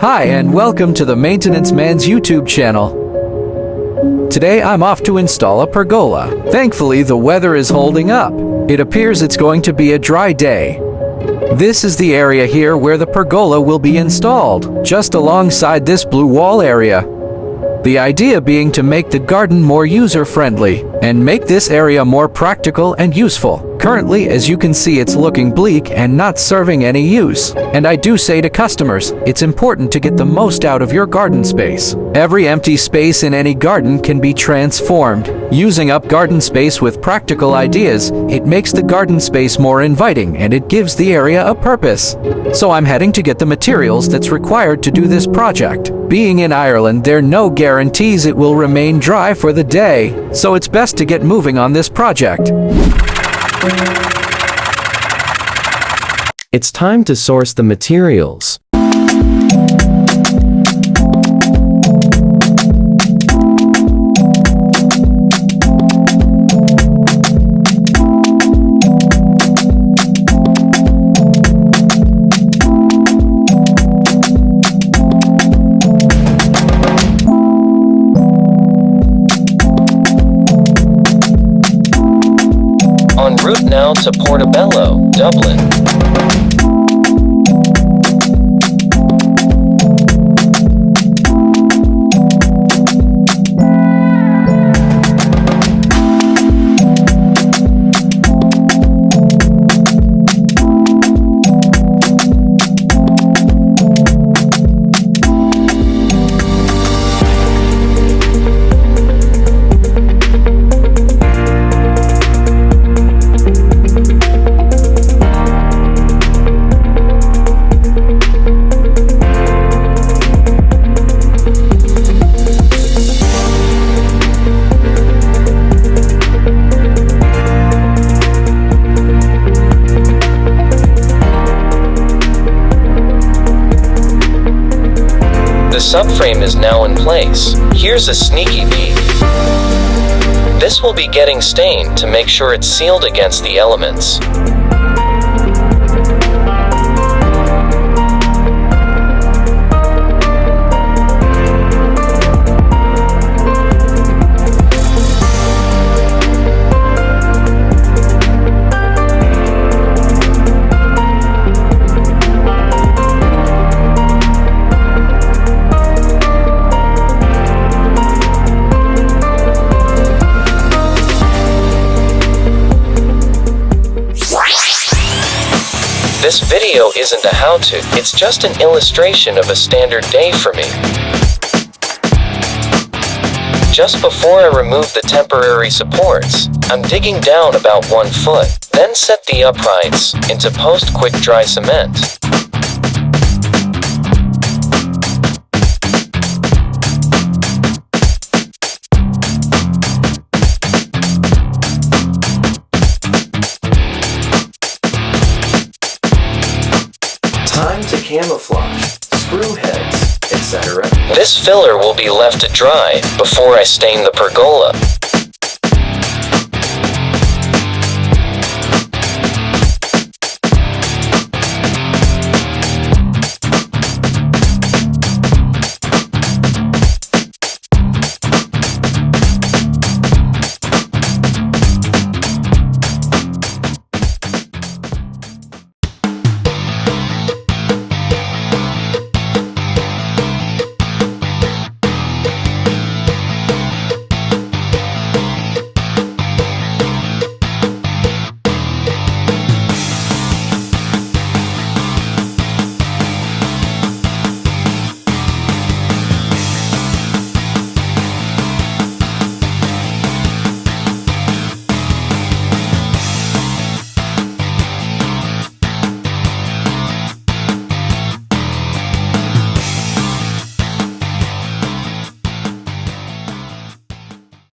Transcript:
Hi and welcome to the Maintenance Man's YouTube channel. Today I'm off to install a pergola. Thankfully the weather is holding up. It appears it's going to be a dry day. This is the area here where the pergola will be installed, just alongside this blue wall area. The idea being to make the garden more user-friendly and make this area more practical and useful. Currently, as you can see, it's looking bleak and not serving any use. And I do say to customers, it's important to get the most out of your garden space. Every empty space in any garden can be transformed. Using up garden space with practical ideas, it makes the garden space more inviting and it gives the area a purpose. So I'm heading to get the materials that's required to do this project. Being in Ireland, there are no guarantees it will remain dry for the day, so it's best to get moving on this project. It's time to source the materials. En route now to Portobello, Dublin. The subframe is now in place. Here's a sneaky peek. This will be getting stained to make sure it's sealed against the elements. This video isn't a how-to, it's just an illustration of a standard day for me. Just before I remove the temporary supports, I'm digging down about 1 foot, then set the uprights into post-quick dry cement. Time to camouflage, screw heads, etc. This filler will be left to dry before I stain the pergola.